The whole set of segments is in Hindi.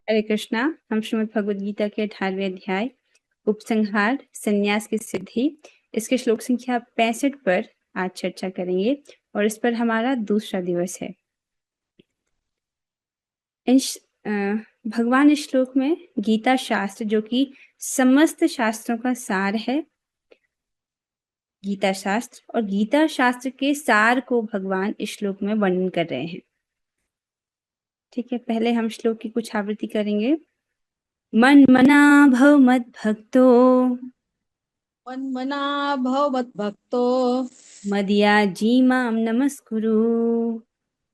हरे कृष्णा। हम श्रीमद् भगवद गीता के 18वें अध्याय उपसंहार संन्यास की सिद्धि इसके श्लोक संख्या 65 पर आज चर्चा करेंगे और इस पर हमारा दूसरा दिवस है। भगवान इस श्लोक में गीता शास्त्र जो कि समस्त शास्त्रों का सार है, गीता शास्त्र और गीता शास्त्र के सार को भगवान इस श्लोक में वर्णन कर रहे हैं। ठीक है, पहले हम श्लोक की कुछ आवृत्ति करेंगे। मन मना भव मद भक्तो मन्मना भव मद्भक्तो मदयाजी मां नमस्कुरु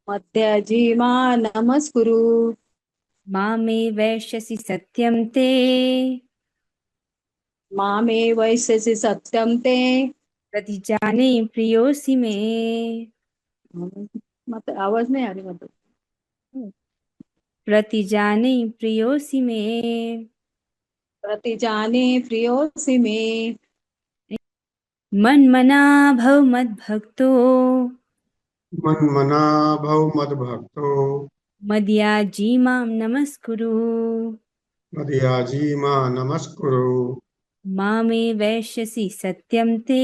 मध्यजीमा नमस्कुरु मामे वैश्यसि सत्यं ते मामे वैश्यसि सत्यं ते। प्रतिजाने प्रियोऽसि मे। मतलब आवाज नहीं आ रही मतलब। प्रतिजाने प्रियोऽसि मे। प्रतिजाने प्रियोऽसि मे। मन्मना भव मद्भक्तो मन्मना भव मद्भक्तो मदयाजी मां नमस्कुरु मदयाजी मां नमस्कुरु मामे वैश्यसि सत्यं ते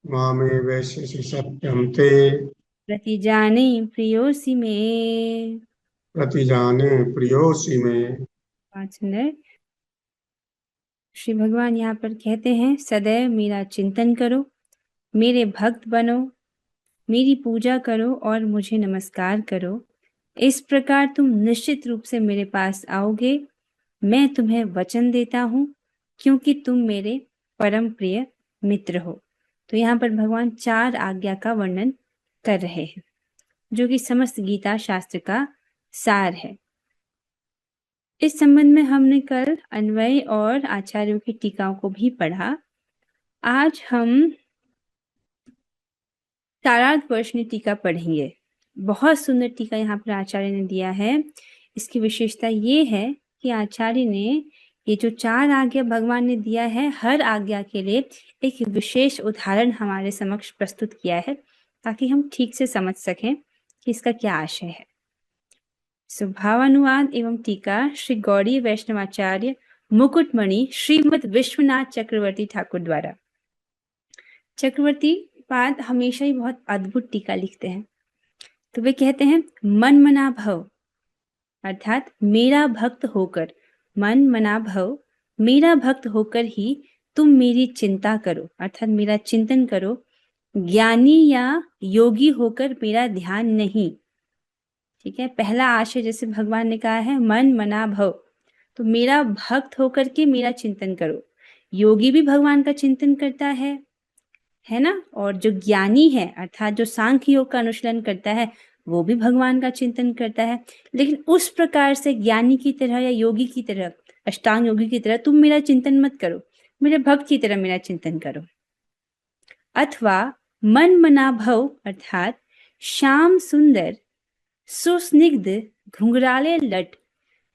मामे वैश्यसि सत्यं ते प्रतिजाने प्रियोऽसि मे। प्रतिजाने प्रियोऽसि मे। 5 मिनट। श्री भगवान यहाँ पर कहते हैं, सदैव मेरा चिंतन करो, मेरे भक्त बनो, मेरी पूजा करो और मुझे नमस्कार करो। इस प्रकार तुम निश्चित रूप से मेरे पास आओगे। मैं तुम्हें वचन देता हूँ क्योंकि तुम मेरे परम प्रिय मित्र हो। तो यहाँ पर भगवान 4 आज्ञा का वर्णन कर रहे हैं जो कि समस्त गीता शास्त्र का सार है। इस संबंध में हमने कल अन्वय और आचार्यों की टीकाओं को भी पढ़ा। आज हम सारार्थ वर्षनी टीका पढ़ेंगे। बहुत सुंदर टीका यहाँ पर आचार्य ने दिया है। इसकी विशेषता ये है कि आचार्य ने ये जो 4 आज्ञा भगवान ने दिया है, हर आज्ञा के लिए एक विशेष उदाहरण हमारे समक्ष प्रस्तुत किया है ताकि हम ठीक से समझ सकें कि इसका क्या आशय है। भावानुवाद एवं टीका श्री गौड़ी वैष्णवाचार्य मुकुटमणि श्रीमद विश्वनाथ चक्रवर्ती ठाकुर द्वारा। चक्रवर्ती पाद हमेशा ही बहुत अद्भुत टीका लिखते हैं। तो वे कहते हैं, मन मना भव अर्थात मेरा भक्त होकर, मन मना भव मेरा भक्त होकर ही तुम मेरी चिंता करो अर्थात मेरा चिंतन करो। ज्ञानी या योगी होकर मेरा ध्यान नहीं। ठीक है, पहला आशय जैसे भगवान ने कहा है मन मना भव, तो मेरा भक्त होकर के मेरा चिंतन करो। योगी भी भगवान का चिंतन करता है ना, और जो ज्ञानी है अर्थात जो सांख्य योग का अनुशीलन करता है वो भी भगवान का चिंतन करता है। लेकिन उस प्रकार से ज्ञानी की तरह या योगी की तरह, अष्टांग योगी की तरह तुम मेरा चिंतन मत करो, मेरे भक्त की तरह मेरा चिंतन करो। अथवा मन मना भव अर्थात श्याम सुंदर सुस्निग्ध घुंघराले लट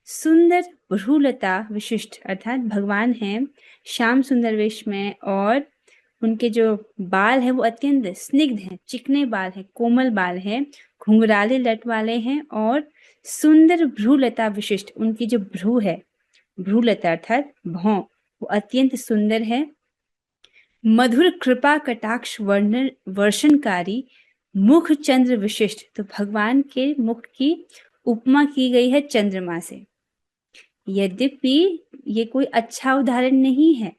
सुंदर भ्रूलता विशिष्ट अर्थात भगवान हैं श्याम सुंदर वेश में और उनके जो बाल है वो अत्यंत स्निग्ध हैं, चिकने बाल हैं, कोमल बाल हैं, घुंघराले लट वाले हैं और सुंदर भ्रूलता विशिष्ट, उनकी जो भ्रू है, भ्रूलता अर्थात भौं, वो अत्यंत सुंदर है। मधुर कृपा कटाक्ष वर्षणकारी मुख चंद्र विशिष्ट, तो भगवान के मुख की उपमा की गई है चंद्रमा से। यद्यपि ये कोई अच्छा उदाहरण नहीं है,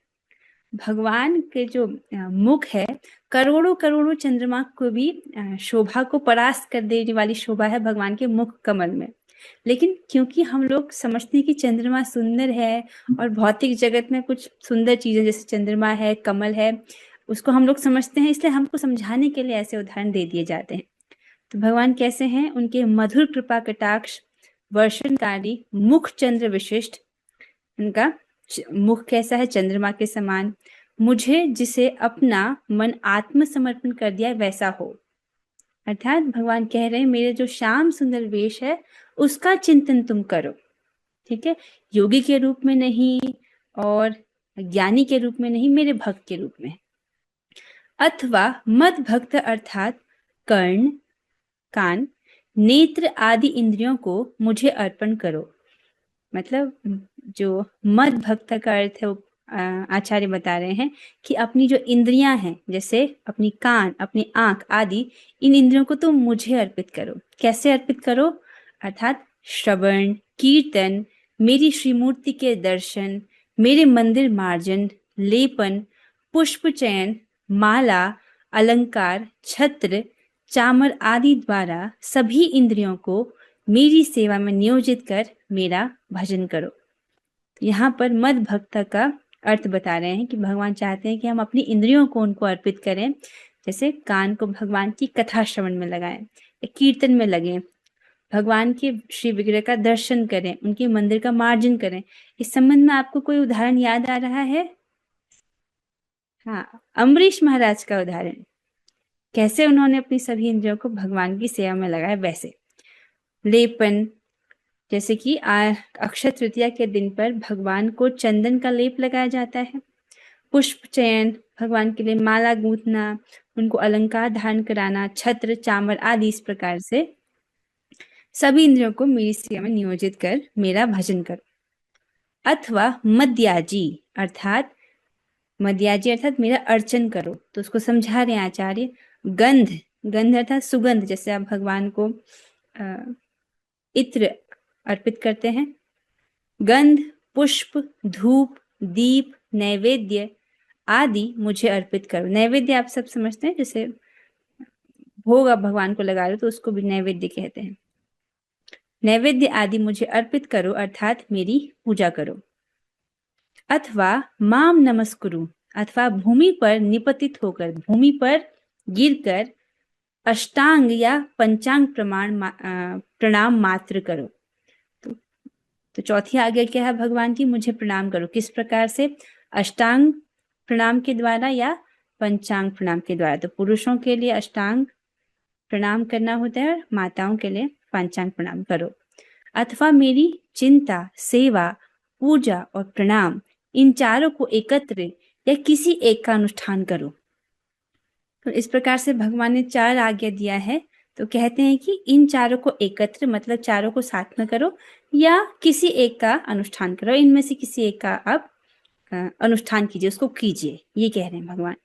भगवान के जो मुख है करोड़ों करोड़ों चंद्रमा को भी शोभा को परास्त कर देने वाली शोभा है भगवान के मुख कमल में। लेकिन क्योंकि हम लोग समझते हैं कि चंद्रमा सुंदर है और भौतिक जगत में कुछ सुंदर चीजें जैसे चंद्रमा है, कमल है, उसको हम लोग समझते हैं, इसलिए हमको समझाने के लिए ऐसे उदाहरण दे दिए जाते हैं। तो भगवान कैसे हैं? उनके मधुर कृपा कटाक्ष वर्षणकारी मुख चंद्र विशिष्ट, उनका मुख कैसा है? चंद्रमा के समान। मुझे जिसे अपना मन आत्मसमर्पण कर दिया वैसा हो, अर्थात भगवान कह रहे हैं मेरे जो श्याम सुंदर वेश है उसका चिंतन तुम करो। ठीक है, योगी के रूप में नहीं और ज्ञानी के रूप में नहीं, मेरे भक्त के रूप में। अथवा मद भक्त अर्थात कान, नेत्र आदि इंद्रियों को मुझे अर्पण करो। मतलब जो मद भक्त का अर्थ है वो आचार्य बता रहे हैं कि अपनी जो इंद्रियां हैं, जैसे अपनी कान, अपनी आंख आदि, इन इंद्रियों को तुम मुझे अर्पित करो। कैसे अर्पित करो? अर्थात श्रवण, कीर्तन, मेरी श्रीमूर्ति के दर्शन, मेरे मंदिर मार्जन, लेपन, पुष्प चयन, माला, अलंकार, छत्र, चामर आदि द्वारा सभी इंद्रियों को मेरी सेवा में नियोजित कर मेरा भजन करो। यहाँ पर मद भक्त का अर्थ बता रहे हैं कि भगवान चाहते हैं कि हम अपनी इंद्रियों को उनको अर्पित करें। जैसे कान को भगवान की कथा श्रवण में लगाएं, या कीर्तन में लगें, भगवान के श्री विग्रह का दर्शन करें, उनके मंदिर का मार्जन करें। इस संबंध में आपको कोई उदाहरण याद आ रहा है? हाँ, अम्बरीश महाराज का उदाहरण, कैसे उन्होंने अपनी सभी इंद्रियों को भगवान की सेवा में लगाया। वैसे लेपन, जैसे कि अक्षय तृतीया के दिन पर भगवान को चंदन का लेप लगाया जाता है। पुष्प चयन, भगवान के लिए माला गूंथना, उनको अलंकार धारण कराना, छत्र, चामर आदि, इस प्रकार से सभी इंद्रियों को मेरी सेवा में नियोजित कर मेरा भजन करो। अथवा मद्याजी अर्थात मेरा अर्चन करो। तो उसको समझा रहे हैं आचार्य। गंध, गंध अर्थात सुगंध, जैसे आप भगवान को इत्र अर्पित करते हैं। गंध, पुष्प, धूप, दीप, नैवेद्य आदि मुझे अर्पित करो। नैवेद्य आप सब समझते हैं, जैसे भोग आप भगवान को लगा रहे हो तो उसको भी नैवेद्य कहते हैं। नैवेद्य आदि मुझे अर्पित करो अर्थात मेरी पूजा करो। अथवा माम नमस्कुरु, अथवा भूमि पर निपतित होकर, भूमि पर गिरकर अष्टांग या पंचांग प्रणाम मात्र करो। तो चौथी आज्ञा क्या है भगवान की? मुझे प्रणाम करो। किस प्रकार से? अष्टांग प्रणाम के द्वारा या पंचांग प्रणाम के द्वारा। तो पुरुषों के लिए अष्टांग प्रणाम करना होता है और माताओं के लिए पंचांग प्रणाम करो। अथवा मेरी चिंता, सेवा, पूजा और प्रणाम, इन चारों को एकत्र या किसी एक का अनुष्ठान करो। तो इस प्रकार से भगवान ने 4 आज्ञा दिया है। तो कहते हैं कि इन चारों को एकत्र, मतलब चारों को साथ में करो, या किसी एक का अनुष्ठान करो। इनमें से किसी एक का आप अनुष्ठान कीजिए, उसको कीजिए, ये कह रहे हैं भगवान।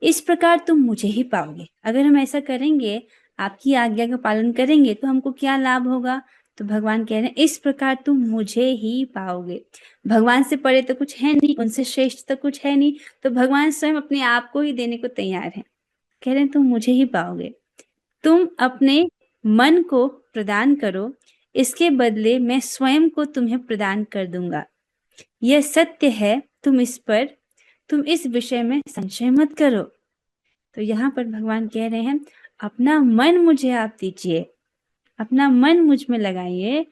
इस प्रकार तुम मुझे ही पाओगे। अगर हम ऐसा करेंगे, आपकी आज्ञा का पालन करेंगे, तो हमको क्या लाभ होगा? तो भगवान कह रहे हैं इस प्रकार तुम मुझे ही पाओगे। भगवान से परे तो कुछ है नहीं, उनसे श्रेष्ठ तो कुछ है नहीं, तो भगवान स्वयं अपने आप को ही देने को तैयार है। कह रहे हैं तुम मुझे ही पाओगे। तुम अपने मन को प्रदान करो, इसके बदले मैं स्वयं को तुम्हें प्रदान कर दूंगा। यह सत्य है, तुम इस विषय में संशय मत करो। तो यहाँ पर भगवान कह रहे हैं अपना मन मुझे आप दीजिए, अपना मन मुझ में लगाइए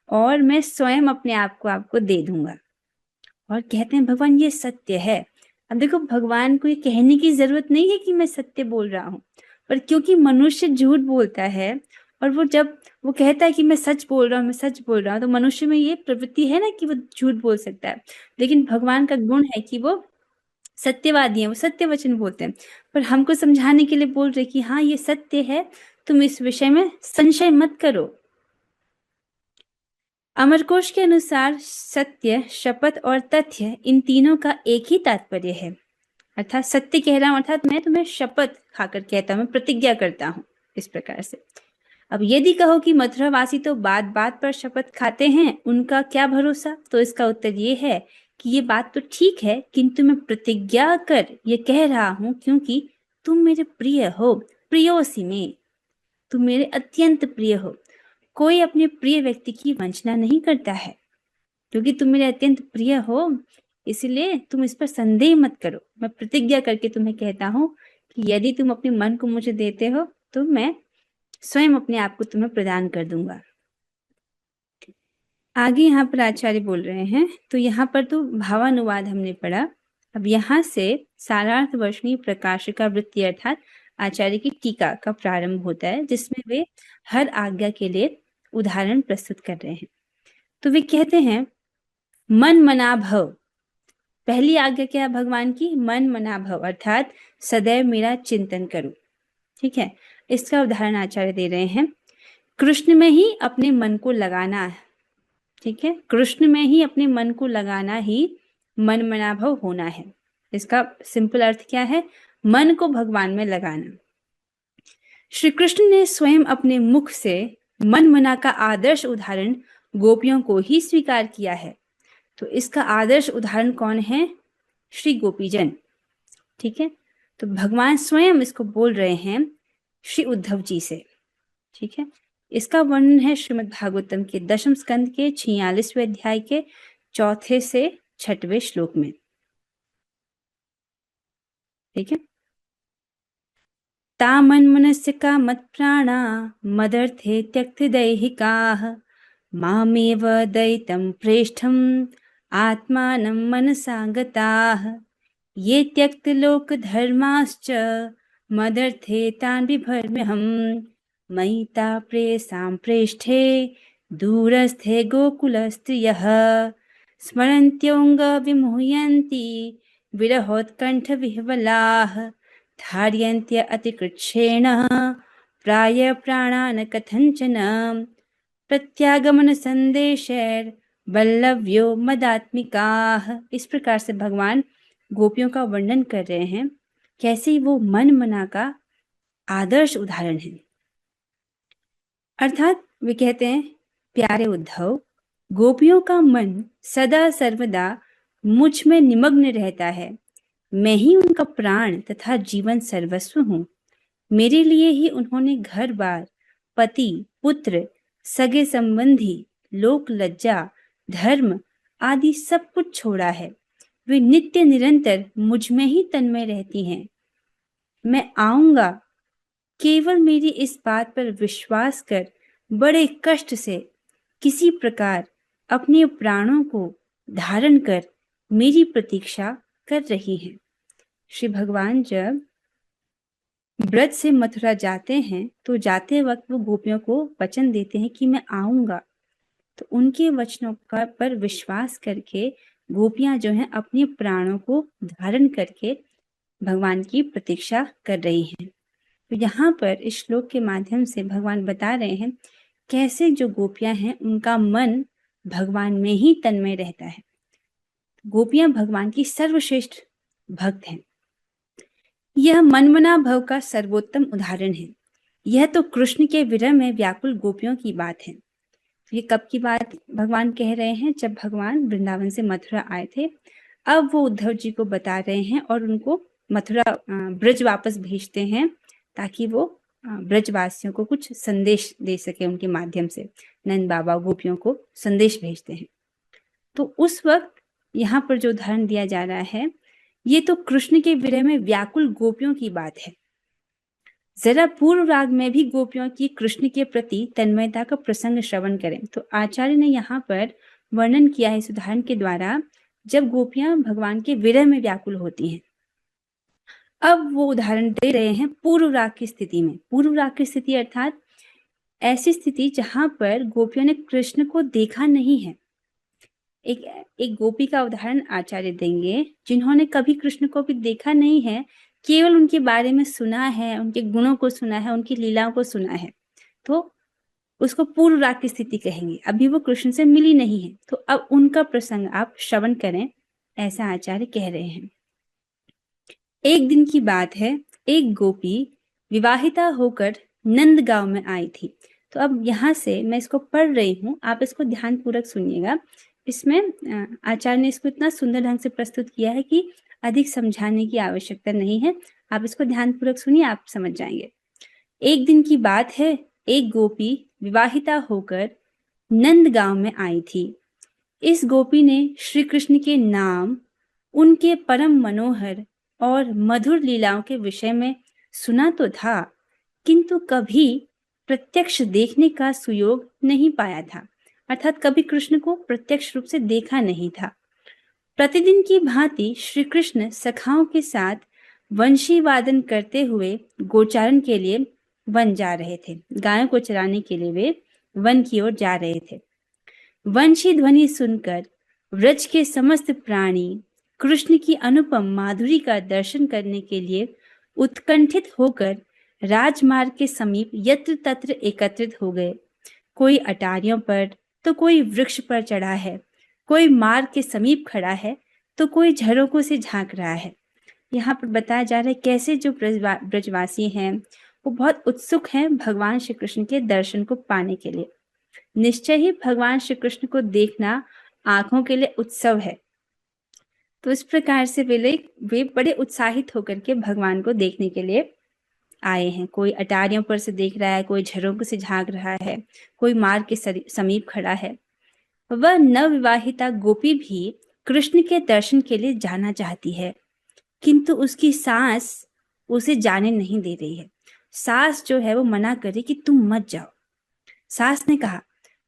और मैं स्वयं अपने आप को आपको दे दूंगा। और कहते हैं भगवान ये सत्य है। अब देखो, भगवान को ये कहने की जरूरत नहीं है कि मैं सत्य बोल रहा हूँ, पर क्योंकि मनुष्य झूठ बोलता है और जब वो कहता है कि मैं सच बोल रहा हूँ, मैं सच बोल रहा हूँ, तो मनुष्य में ये प्रवृत्ति है ना कि वो झूठ बोल सकता है। लेकिन भगवान का गुण है कि वो सत्यवादी हैं, वो सत्य वचन बोलते हैं। पर हमको समझाने के लिए बोल रहे कि हाँ ये सत्य है, तुम इस विषय में संशय मत करो। अमरकोश के अनुसार सत्य, शपथ और तथ्य, इन तीनों का एक ही तात्पर्य है। अर्थात सत्य कह रहा हूं, अर्थात मैं तुम्हें शपथ खाकर कहता हूं, मैं प्रतिज्ञा करता हूं, इस प्रकार से। अब यदि कहो कि मथुरावासी तो बात बात पर शपथ खाते हैं, उनका क्या भरोसा? तो इसका उत्तर ये है कि ये बात तो ठीक है, किंतु मैं प्रतिज्ञा कर ये कह रहा हूं क्योंकि तुम मेरे प्रिय हो। प्रियोसी में, तुम मेरे अत्यंत प्रिय हो। कोई अपने प्रिय व्यक्ति की वंचना नहीं करता है। क्योंकि तुम मेरे अत्यंत प्रिय हो, इसलिए तुम इस पर संदेह मत करो। मैं प्रतिज्ञा करके तुम्हें कहता हूं कि यदि तुम अपने मन को मुझे देते हो तो मैं स्वयं अपने आप को तुम्हें प्रदान कर दूंगा। आगे यहाँ पर आचार्य बोल रहे हैं। तो यहाँ पर तो भावानुवाद हमने पढ़ा। अब यहाँ से सारार्थ वर्षणी प्रकाशिका वृत्ति अर्थात आचार्य की टीका का प्रारंभ होता है, जिसमें वे हर आज्ञा के लिए उदाहरण प्रस्तुत कर रहे हैं। तो वे कहते हैं मन मना भव। पहली आज्ञा क्या है भगवान की? मन मना भव, अर्थात सदैव मेरा चिंतन करो। ठीक है, इसका उदाहरण आचार्य दे रहे हैं। कृष्ण में ही अपने मन को लगाना है। ठीक है, कृष्ण में ही अपने मन को लगाना ही मन मनाभव होना है। इसका सिंपल अर्थ क्या है? मन को भगवान में लगाना। श्री कृष्ण ने स्वयं अपने मुख से मन मना का आदर्श उदाहरण गोपियों को ही स्वीकार किया है। तो इसका आदर्श उदाहरण कौन है? श्री गोपीजन। ठीक है, तो भगवान स्वयं इसको बोल रहे हैं श्री उद्धव जी से। ठीक है, इसका वर्णन है श्रीमद् भागवतम के 10वें स्कंद के 46वें अध्याय के 4 से 6वें श्लोक में। ठीक है, तामन मनस्य का मत प्राणा मदर्थे त्यक्त दैहिकाः मामेव दयितं प्रेष्ठम् आत्मानं मनसा गताः ये त्यक्त लोक धर्माश्च मदर्थे तान् बिभर्म्यहम् मयि प्रेयसां प्रेष्ठे दूरस्थे गोकुलस्त्रियः स्मरन्त्योऽङ्ग विमुह्यन्ति विरहोत्कण्ठ विह्वलाः धार्यन्त्य अतिकृच्छेण प्राय प्राणान् कथञ्चन प्रत्यागमन संदेशैर् बल्लव्यो मदात्मिकाः। इस प्रकार से भगवान गोपियों का वर्णन कर रहे हैं, कैसे वो मन मना का आदर्श उदाहरण है। अर्थात वे कहते हैं, प्यारे उद्धव, गोपियों का मन सदा सर्वदा मुझ में निमग्न रहता है। मैं ही उनका प्राण तथा जीवन सर्वस्व हूँ। मेरे लिए ही उन्होंने घर बार, पति, पुत्र, सगे संबंधी, लोक लज्जा, धर्म आदि सब कुछ छोड़ा है। वे नित्य निरंतर मुझ में ही तन्मय रहती हैं। मैं आऊंगा, केवल मेरी इस बात पर विश्वास कर बड़े कष्ट से किसी प्रकार अपने प्राणों को धारण कर मेरी प्रतीक्षा कर रही हैं। श्री भगवान जब ब्रज से मथुरा जाते हैं तो जाते वक्त वो गोपियों को वचन देते हैं कि मैं आऊंगा। तो उनके वचनों का पर विश्वास करके गोपियां जो हैं अपने प्राणों को धारण करके भगवान की प्रतीक्षा कर रही हैं। तो यहाँ पर इस श्लोक के माध्यम से भगवान बता रहे हैं कैसे जो गोपियां हैं उनका मन भगवान में ही तन्मय रहता है। गोपियां भगवान की सर्वश्रेष्ठ भक्त हैं। यह मनमना भव का सर्वोत्तम उदाहरण है। यह तो कृष्ण के विरह में व्याकुल गोपियों की बात है। ये कब की बात भगवान कह रहे हैं? जब भगवान वृंदावन से मथुरा आए थे। अब वो उद्धव जी को बता रहे हैं और उनको मथुरा ब्रज वापस भेजते हैं ताकि वो ब्रजवासियों को कुछ संदेश दे सके। उनके माध्यम से नंद बाबा गोपियों को संदेश भेजते हैं। तो उस वक्त यहाँ पर जो उदाहरण दिया जा रहा है, ये तो कृष्ण के विरह में व्याकुल गोपियों की बात है। जरा पूर्व राग में भी गोपियों की कृष्ण के प्रति तन्मयता का प्रसंग श्रवण करें। तो आचार्य ने यहाँ पर वर्णन किया है इस उदाहरण के द्वारा, जब गोपियां भगवान के विरह में व्याकुल होती हैं। अब वो उदाहरण दे रहे हैं पूर्व राग की स्थिति में। पूर्व राग की स्थिति अर्थात ऐसी स्थिति जहां पर गोपियों ने कृष्ण को देखा नहीं है। एक गोपी का उदाहरण आचार्य देंगे जिन्होंने कभी कृष्ण को भी देखा नहीं है, केवल उनके बारे में सुना है, उनके गुणों को सुना है, उनकी लीलाओं को सुना है, तो उसको पूर्व राग की स्थिति कहेंगे। अभी वो कृष्ण से मिली नहीं है, तो अब उनका प्रसंग आप श्रवण करें, ऐसा आचार्य कह रहे हैं। एक दिन की बात है, एक गोपी विवाहिता होकर नंद गांव में आई थी। तो अब यहाँ से मैं इसको पढ़ रही हूँ, आप इसको ध्यान पूर्वक सुनिएगा। इसमें आचार्य ने इसको इतना सुंदर ढंग से प्रस्तुत किया है कि अधिक समझाने की आवश्यकता नहीं है। आप इसको ध्यान पूर्वक सुनिए, आप समझ जाएंगे। एक दिन की बात है, एक गोपी विवाहिता होकर नंद गांव में आई थी। इस गोपी ने श्री कृष्ण के नाम, उनके परम मनोहर और मधुर लीलाओं के विषय में सुना तो था, किंतु कभी प्रत्यक्ष देखने का सुयोग नहीं पाया था। अर्थात कभी कृष्ण को प्रत्यक्ष रूप से देखा नहीं था। प्रतिदिन की भांति श्री कृष्ण सखाओं के साथ वंशी वादन करते हुए गोचारण के लिए वन जा रहे थे। गायों को चराने के लिए वे वन की ओर जा रहे थे। वंशी ध्वनि सुनकर व्रज के समस्त प्राणी कृष्ण की अनुपम माधुरी का दर्शन करने के लिए उत्कंठित होकर राजमार्ग के समीप यत्र तत्र एकत्रित हो गए। कोई अटारियों पर, तो कोई वृक्ष पर चढ़ा है, कोई मार्ग के समीप खड़ा है, तो कोई झरोकों से झांक रहा है। यहाँ पर बताया जा रहा है कैसे जो ब्रजवासी हैं वो बहुत उत्सुक हैं भगवान श्री कृष्ण के दर्शन को पाने के लिए। निश्चय ही भगवान श्री कृष्ण को देखना आंखों के लिए उत्सव है। तो इस प्रकार से वे बड़े उत्साहित होकर के भगवान को देखने के लिए आए हैं। कोई अटारियों पर से देख रहा है, कोई झरोकों से झांक रहा है, कोई मार्ग के समीप खड़ा है। वह नवविवाहिता गोपी भी कृष्ण के दर्शन के लिए जाना चाहती है, किंतु उसकी सास उसे जाने नहीं दे रही है। सास जो है वो मना करे कि तुम मत जाओ। सास ने कहा,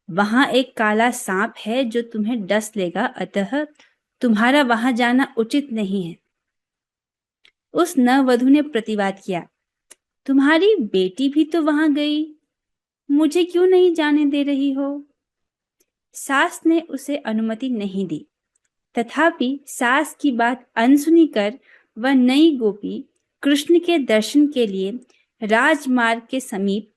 वहां एक काला सांप है जो तुम्हें डस लेगा, अतः तुम्हारा वहां जाना उचित नहीं है। उस नववधू ने प्रतिवाद किया, तुम्हारी बेटी भी तो वहां गई, मुझे क्यों नहीं जाने दे रही हो? सास ने उसे अनुमति नहीं दी। तथापि सास की बात अनसुनी कर वह नई गोपी कृष्ण के दर्शन के लिए राजमार्ग के समीप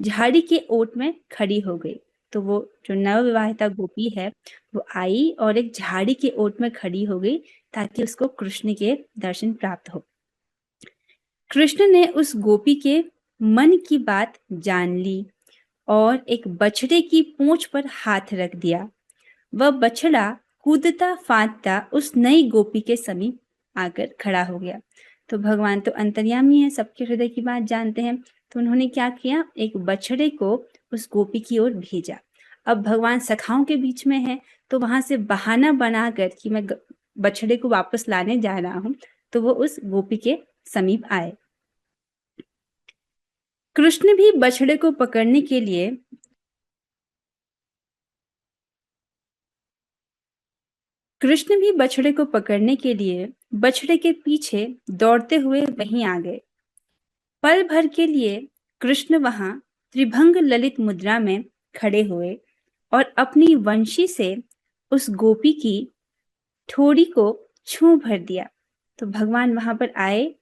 झाड़ी के ओट में खड़ी हो गई। तो वो जो नवविवाहिता गोपी है वो आई और एक झाड़ी के ओट में खड़ी हो गई ताकि उसको कृष्ण के दर्शन प्राप्त हो। कृष्ण ने उस गोपी के मन की बात जान ली और एक बछड़े की पूंछ पर हाथ रख दिया। वह बछड़ा कूदता फांदता उस नई गोपी के समीप आकर खड़ा हो गया। तो भगवान तो अंतर्यामी है, सबके हृदय की बात जानते हैं। तो उन्होंने क्या किया, एक बछड़े को उस गोपी की ओर भेजा। अब भगवान सखाओं के बीच में है तो वहां से बहाना बनाकर कि मैं बछड़े को वापस लाने जा रहा हूं, तो वो उस गोपी के समीप आए। कृष्ण भी बछड़े को पकड़ने के लिए बछड़े के पीछे दौड़ते हुए वहीं आ गए। पल भर के लिए कृष्ण वहां त्रिभंग ललित मुद्रा में खड़े हुए और अपनी वंशी से उस गोपी की ठोड़ी को छू भर दिया। तो भगवान वहां पर आए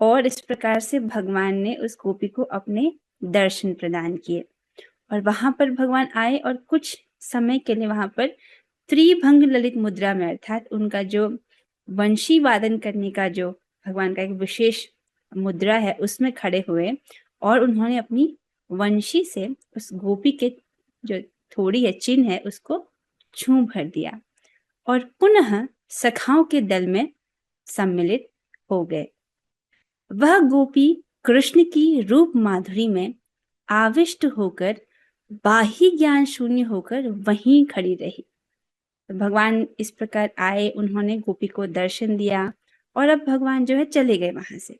और इस प्रकार से भगवान ने उस गोपी को अपने दर्शन प्रदान किए। और वहां पर भगवान आए और कुछ समय के लिए वहां पर त्रिभंग ललित मुद्रा में, अर्थात उनका जो वंशी वादन करने का जो भगवान का एक विशेष मुद्रा है उसमें खड़े हुए और उन्होंने अपनी वंशी से उस गोपी के जो थोड़ी है चिन्ह है उसको छू भर दिया और पुनः सखाओं के दल में सम्मिलित हो गए। वह गोपी कृष्ण की रूप माधुरी में आविष्ट होकर बाह्य ज्ञान शून्य होकर वहीं खड़ी रही। भगवान इस प्रकार आए, उन्होंने गोपी को दर्शन दिया और अब भगवान जो है चले गए वहां से।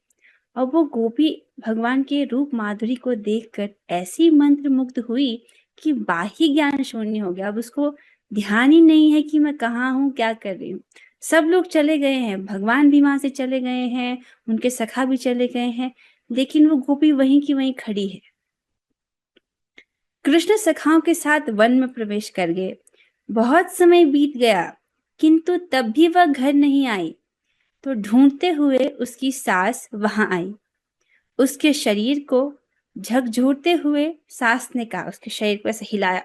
अब वो गोपी भगवान के रूप माधुरी को देखकर ऐसी मंत्र मुग्ध हुई कि बाह्य ज्ञान शून्य हो गया। अब उसको ध्यान ही नहीं है कि मैं कहाँ हूँ, क्या कर रही हूँ। सब लोग चले गए हैं, भगवान भी वहां से चले गए हैं, उनके सखा भी चले गए हैं, लेकिन वो गोपी वहीं की वहीं खड़ी है। कृष्ण सखाओं के साथ वन में प्रवेश कर गए। बहुत समय बीत गया किंतु तब भी वह घर नहीं आई। तो ढूंढते हुए उसकी सास वहां आई। उसके शरीर को झकझोरते हुए सास ने कहा, उसके शरीर को ऐसे हिलाया,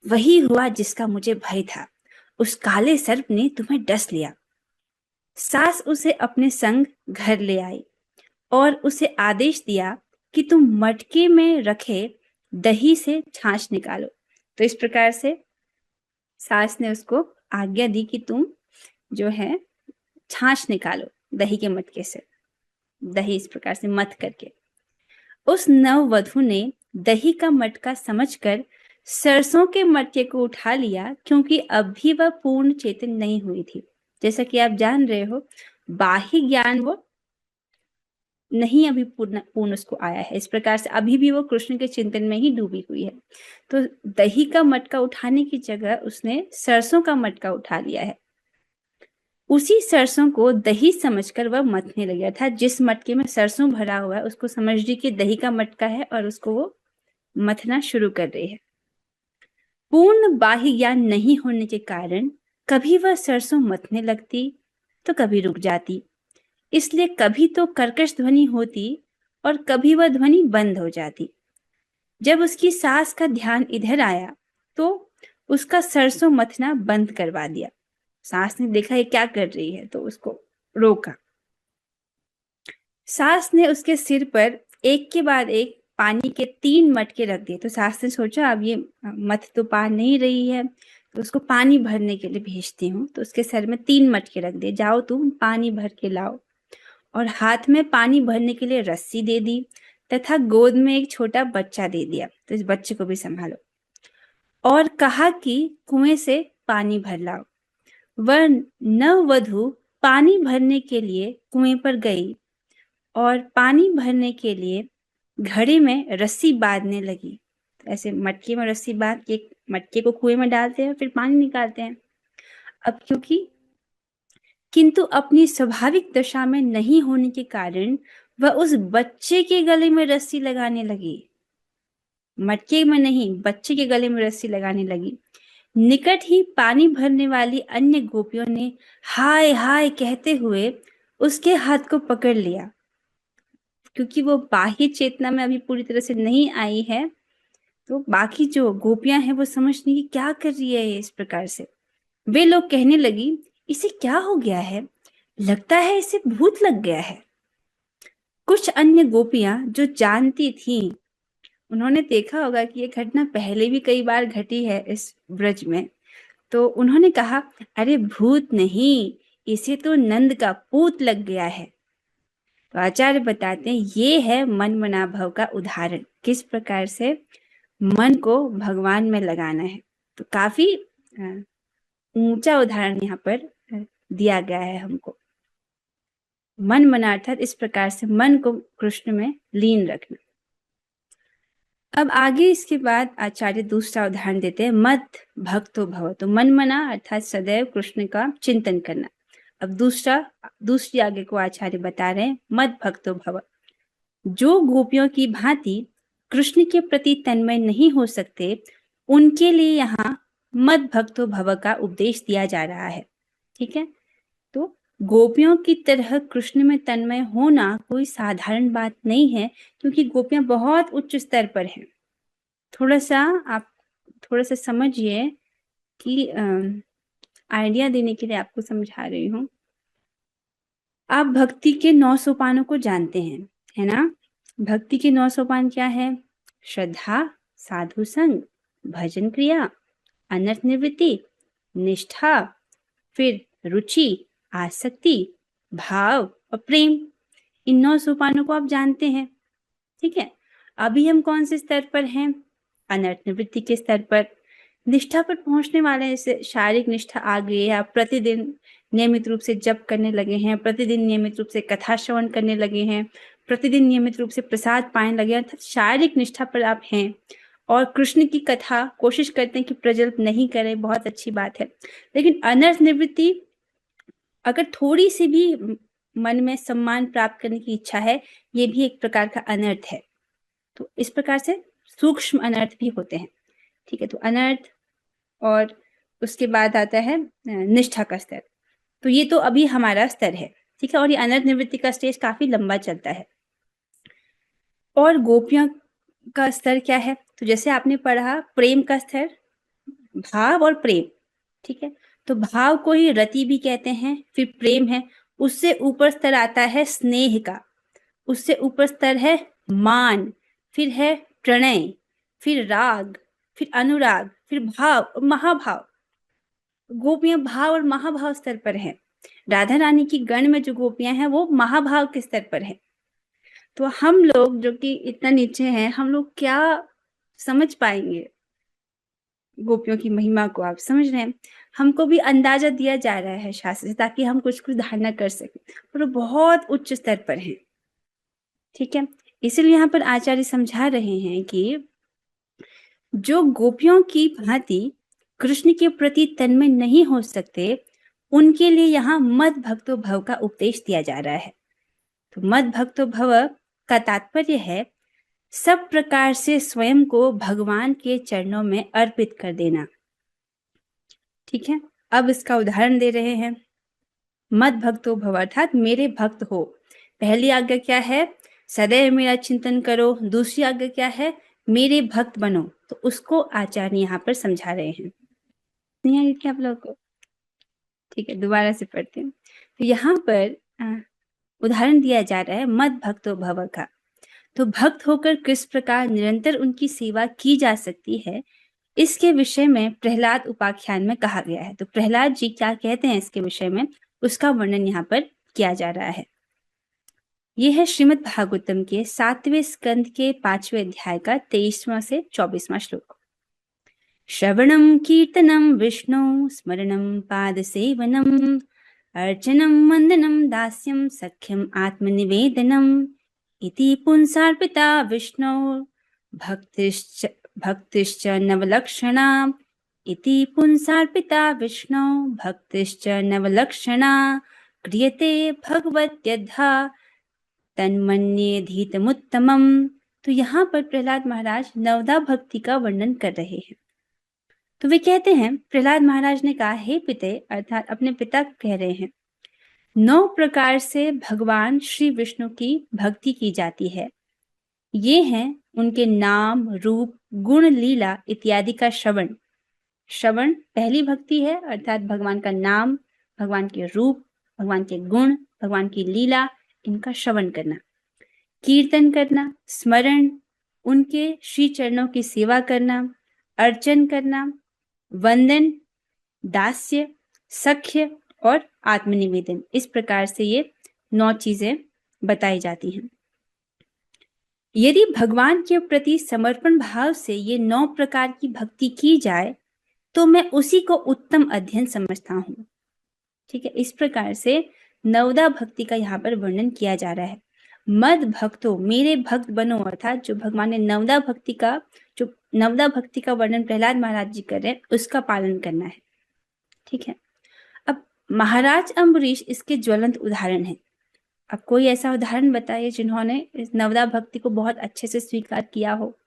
वही हुआ जिसका मुझे भय था, उस काले सर्प ने तुम्हें डस लिया। सास उसे अपने संग घर ले आई और उसे आदेश दिया कि तुम मटके में रखे दही से छाछ निकालो। तो इस प्रकार से सास ने उसको आज्ञा दी कि तुम जो है छाछ निकालो दही के मटके से, दही इस प्रकार से मथ करके। उस नववधू ने दही का मटका समझकर सरसों के मटके को उठा लिया, क्योंकि अब भी वह पूर्ण चेतन नहीं हुई थी। जैसा कि आप जान रहे हो, बाह्य ज्ञान वो नहीं अभी पूर्ण उसको आया है। इस प्रकार से अभी भी वो कृष्ण के चिंतन में ही डूबी हुई है। तो दही का मटका उठाने की जगह उसने सरसों का मटका उठा लिया है। उसी सरसों को दही समझकर वह मथने लगा था। जिस मटके में सरसों भरा हुआ है उसको समझ ली कि दही का मटका है और उसको वो मथना शुरू कर रही है। पूर्ण बाह्य ज्ञान नहीं होने के कारण कभी वह सरसों मथने लगती तो कभी रुक जाती, इसलिए कभी तो कर्कश ध्वनि होती और कभी वह ध्वनि बंद हो जाती। जब उसकी सास का ध्यान इधर आया तो उसका सरसों मथना बंद करवा दिया। सास ने देखा ये क्या कर रही है तो उसको रोका। सास ने उसके सिर पर एक के बाद एक पानी के 3 मटके रख दिए। तो सास ने सोचा अब ये मथ तो पा नहीं रही है तो उसको पानी भरने के लिए भेजती हूँ। तो उसके सर में 3 मटके रख दिए, जाओ तुम पानी भर के लाओ। और हाथ में पानी भरने के लिए रस्सी दे दी तथा गोद में एक छोटा बच्चा दे दिया, तो इस बच्चे को भी संभालो। और कहा कि कुएं से पानी भर लाओ। वह नववधू पानी भरने के लिए कुएं पर गई और पानी भरने के लिए घड़े में रस्सी बांधने लगी। तो ऐसे मटके में रस्सी बांध के मटके को कुएं में डालते हैं फिर पानी निकालते हैं। अब किंतु अपनी स्वाभाविक दशा में नहीं होने के कारण वह उस बच्चे के गले में रस्सी लगाने लगी। मटके में नहीं, बच्चे के गले में रस्सी लगाने लगी। निकट ही पानी भरने वाली अन्य गोपियों ने हाय हाय कहते हुए उसके हाथ को पकड़ लिया। क्योंकि वो बाह्य चेतना में अभी पूरी तरह से नहीं आई है तो बाकी जो गोपियां हैं वो समझ नहीं कि क्या कर रही है इस प्रकार से। वे लोग कहने लगी इसे क्या हो गया है, लगता है इसे भूत लग गया है। कुछ अन्य गोपियां जो जानती थीं, उन्होंने देखा होगा कि ये घटना पहले भी कई बार घटी है इस ब्रज में, तो उन्होंने कहा अरे भूत नहीं, इसे तो नंद का पूत लग गया है। तो आचार्य बताते हैं ये है मन मनाभव का उदाहरण, किस प्रकार से मन को भगवान में लगाना है। तो काफी ऊंचा उदाहरण यहाँ पर दिया गया है हमको। मन मना अर्थात इस प्रकार से मन को कृष्ण में लीन रखना। अब आगे इसके बाद आचार्य दूसरा उदाहरण देते हैं, मद भक्तो भव। तो मन मना अर्थात सदैव कृष्ण का चिंतन करना। अब दूसरी आगे को आचार्य बता रहे हैं, मद भक्तो भव। जो गोपियों की भांति कृष्ण के प्रति तन्मय नहीं हो सकते उनके लिए यहाँ मद भक्तो भव का उपदेश दिया जा रहा है। ठीक है, तो गोपियों की तरह कृष्ण में तन्मय होना कोई साधारण बात नहीं है, क्योंकि गोपियां बहुत उच्च स्तर पर हैं। आप थोड़ा सा समझिए कि आइडिया देने के लिए आपको समझा रही हूँ। आप भक्ति के 9 सोपानों को जानते हैं, है ना? भक्ति के 9 सोपान क्या है? श्रद्धा, साधु संग, भजन क्रिया, अनर्थ निवृत्ति, निष्ठा, फिर रुचि, आसक्ति, भाव और प्रेम। इन 9 सोपानों को आप जानते हैं। ठीक है, अभी हम कौन से स्तर पर हैं? अनर्थ निवृत्ति के स्तर पर। निष्ठा पर पहुंचने वाले हैं, जैसे शारीरिक निष्ठा आ गई है, आप प्रतिदिन नियमित रूप से जप करने लगे हैं, प्रतिदिन नियमित रूप से कथा श्रवण करने लगे हैं, प्रतिदिन नियमित रूप से प्रसाद पाने लगे हैं, अर्थात शारीरिक निष्ठा पर आप हैं। और कृष्ण की कथा कोशिश करते हैं कि प्रज्वलित नहीं करें, बहुत अच्छी बात है। लेकिन अनर्थ निवृत्ति, अगर थोड़ी सी भी मन में सम्मान प्राप्त करने की इच्छा है, ये भी एक प्रकार का अनर्थ है। तो इस प्रकार से सूक्ष्म अनर्थ भी होते हैं। ठीक है, तो अनर्थ, और उसके बाद आता है निष्ठा का स्तर। तो ये तो अभी हमारा स्तर है। ठीक है, और ये अनर्थ निवृत्ति का स्टेज काफी लंबा चलता है। और गोपियों का स्तर क्या है? तो जैसे आपने पढ़ा प्रेम का स्तर, भाव और प्रेम। ठीक है, तो भाव को ही रति भी कहते हैं, फिर प्रेम है, उससे ऊपर स्तर आता है स्नेह का, उससे ऊपर स्तर है मान, फिर है प्रणय, फिर राग, फिर अनुराग, फिर भाव और महाभाव। गोपियां भाव और महाभाव स्तर पर हैं। राधा रानी की गण में जो गोपियां हैं वो महाभाव के स्तर पर हैं। तो हम लोग जो कि इतना नीचे हैं, हम लोग क्या समझ पाएंगे गोपियों की महिमा को? आप समझ रहे हैं, हमको भी अंदाजा दिया जा रहा है शास्त्र से, ताकि हम कुछ धारणा कर सकें, पर वो बहुत उच्च स्तर पर हैं। ठीक है, इसलिए यहाँ पर आचार्य समझा रहे हैं कि जो गोपियों की भांति कृष्ण के प्रति तन्मय नहीं हो सकते उनके लिए यहाँ मद भक्तो भव का उपदेश दिया जा रहा है। तो मद भक्तो भव का तात्पर्य है सब प्रकार से स्वयं को भगवान के चरणों में अर्पित कर देना। ठीक है, अब इसका उदाहरण दे रहे हैं। मद भक्तो भव अर्थात मेरे भक्त हो। पहली आज्ञा क्या है? सदैव मेरा चिंतन करो। दूसरी आज्ञा क्या है? मेरे भक्त बनो, तो उसको आचार्य यहाँ पर समझा रहे हैं। नहीं आगे क्या आप लोगों को? ठीक है, दोबारा से पढ़ते हैं। तो यहाँ पर उदाहरण दिया जा रहा है मद भक्तो भव का। तो भक्त होकर किस प्रकार निरंतर उनकी सेवा की जा सकती है, इसके विषय में प्रहलाद उपाख्यान में कहा गया है। तो प्रहलाद जी क्या कहते हैं इसके विषय में, उसका वर्णन यहाँ पर किया जा रहा है। यह है श्रीमद् भागवतम के 7वें स्कंद के 5वें अध्याय का 23वां से 24वां श्लोक। श्रवणं कीर्तनं विष्णु स्मरणं पादसेवनम् अर्चनं वन्दनं दास्यं सख्यम् आत्मनिवेदनम् इति पुंसार्पिता विष्णो भक्तिश्च नवलक्षणा इति पुंसार्पिता विष्णो भक्तिश्च नवलक्षणा क्रियते भगवत्यद्धा तन्मन्येधीतमुत्तमम्। तो यहाँ पर प्रहलाद महाराज नवदा भक्ति का वर्णन कर रहे हैं। तो वे कहते हैं, प्रहलाद महाराज ने कहा, हे पिते, अर्थात अपने पिता कह रहे हैं, 9 प्रकार से भगवान श्री विष्णु की भक्ति की जाती है। ये हैं उनके नाम, रूप, गुण, लीला इत्यादि का श्रवण। श्रवण पहली भक्ति है, अर्थात भगवान का नाम, भगवान के रूप, भगवान के गुण, भगवान की लीला, इनका श्रवण करना। कीर्तन करना, स्मरण, उनके श्री चरणों की सेवा करना, अर्चन करना, वंदन, दास्य, सख्य और आत्मनिवेदन। इस प्रकार से ये 9 चीजें बताई जाती हैं। यदि भगवान के प्रति समर्पण भाव से ये 9 प्रकार की भक्ति की जाए तो मैं उसी को उत्तम अध्ययन समझता हूँ। ठीक है, इस प्रकार से नवदा भक्ति का यहाँ पर वर्णन किया जा रहा है। मद भक्तो, मेरे भक्त बनो, अर्थात जो भगवान ने नवदा भक्ति का वर्णन प्रहलाद महाराज जी कर रहे हैं, उसका पालन करना है। ठीक है, अब महाराज अम्बरीश इसके ज्वलंत उदाहरण है। अब कोई ऐसा उदाहरण बताइए जिन्होंने इस नवदा भक्ति को बहुत अच्छे से स्वीकार किया हो।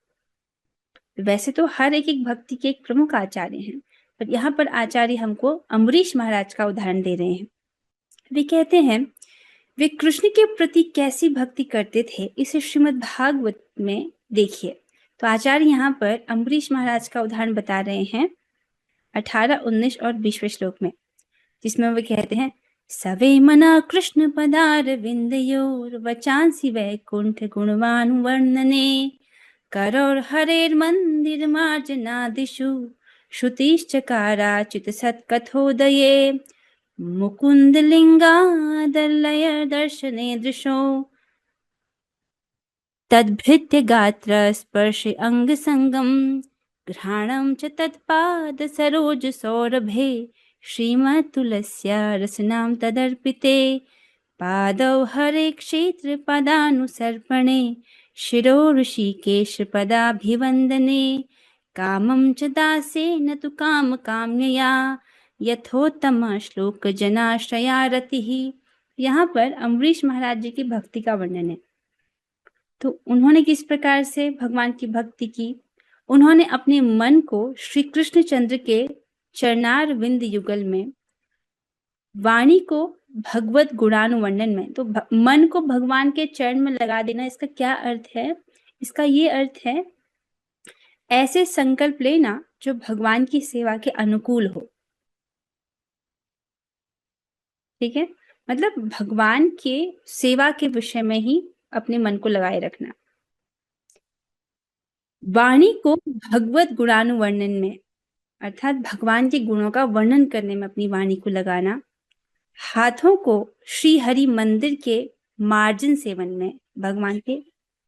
वैसे तो हर एक भक्ति के एक प्रमुख आचार्य हैं, पर यहाँ पर आचार्य हमको अम्बरीश महाराज का उदाहरण दे रहे हैं। वे कहते हैं, वे कृष्ण के प्रति कैसी भक्ति करते थे, इसे श्रीमद् भागवत में देखिए। तो आचार्य यहाँ पर अम्बरीश महाराज का उदाहरण बता रहे हैं 18, 19 और 20वें श्लोक में, जिसमें वे कहते हैं, सवे मना कृष्ण पदार विंदयोर वचांसी वैकुंठ गुणवान वर्णने करोर हरेर मंदिर मार्जनादिषु श्रुतिश्चकाराच्युत सत्कथोदये मुकुंद लिंगादलय दर्शने दृशो तद्भृत्य गात्र स्पर्श अंग संगम घ्राणं च तत्पाद सरोज सौरभे श्रीमत्तुलस्या रसनां तदर्पिते पादौ हरे क्षेत्र पदानुसर्पणे शिरो ऋषिकेश पदाभिवंदने कामं च दासेन तु काम काम्यया यथोत्तम श्लोक जनाश्रया रतिः। यहाँ पर अम्बरीश महाराज जी की भक्ति का वर्णन है। तो उन्होंने किस प्रकार से भगवान की भक्ति की, उन्होंने अपने मन को श्री कृष्ण चंद्र के चरणार विंद युगल में, वाणी को भगवत गुणानुवर्णन में, तो मन को भगवान के चरण में लगा देना, इसका क्या अर्थ है? इसका ये अर्थ है, ऐसे संकल्प लेना जो भगवान की सेवा के अनुकूल हो। ठीक है, मतलब भगवान के सेवा के विषय में ही अपने मन को लगाए रखना। वाणी को भगवत गुणानुवर्णन में, अर्थात भगवान के गुणों का वर्णन करने में अपनी वाणी को लगाना। हाथों को श्री हरि मंदिर के मार्जन सेवन में, भगवान के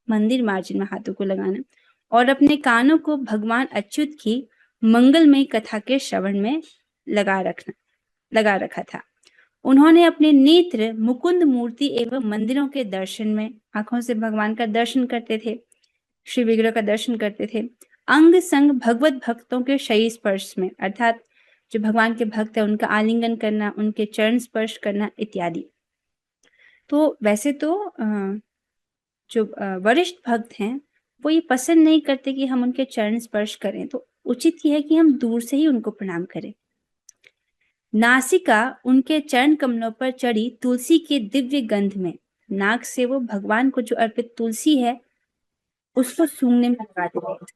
मंदिर मार्जन में हाथों को लगाना, और अपने कानों को भगवान अच्युत की मंगलमय कथा के श्रवण में लगा रखा था। उन्होंने अपने नेत्र मुकुंद मूर्ति एवं मंदिरों के दर्शन में, आंखों से भगवान का दर्शन करते थे, श्री विग्रह का दर्शन करते थे। अंग संग भगवत भक्तों के शरीर स्पर्श में, अर्थात जो भगवान के भक्त है उनका आलिंगन करना, उनके चरण स्पर्श करना इत्यादि। तो वैसे तो जो वरिष्ठ भक्त हैं वो ये पसंद नहीं करते कि हम उनके चरण स्पर्श करें, तो उचित ये है कि हम दूर से ही उनको प्रणाम करें। नासिका उनके चरण कमलों पर चढ़ी तुलसी के दिव्य गंध में, नाक से वो भगवान को जो अर्पित तुलसी है उसको सूंघने में लगा देते हैं।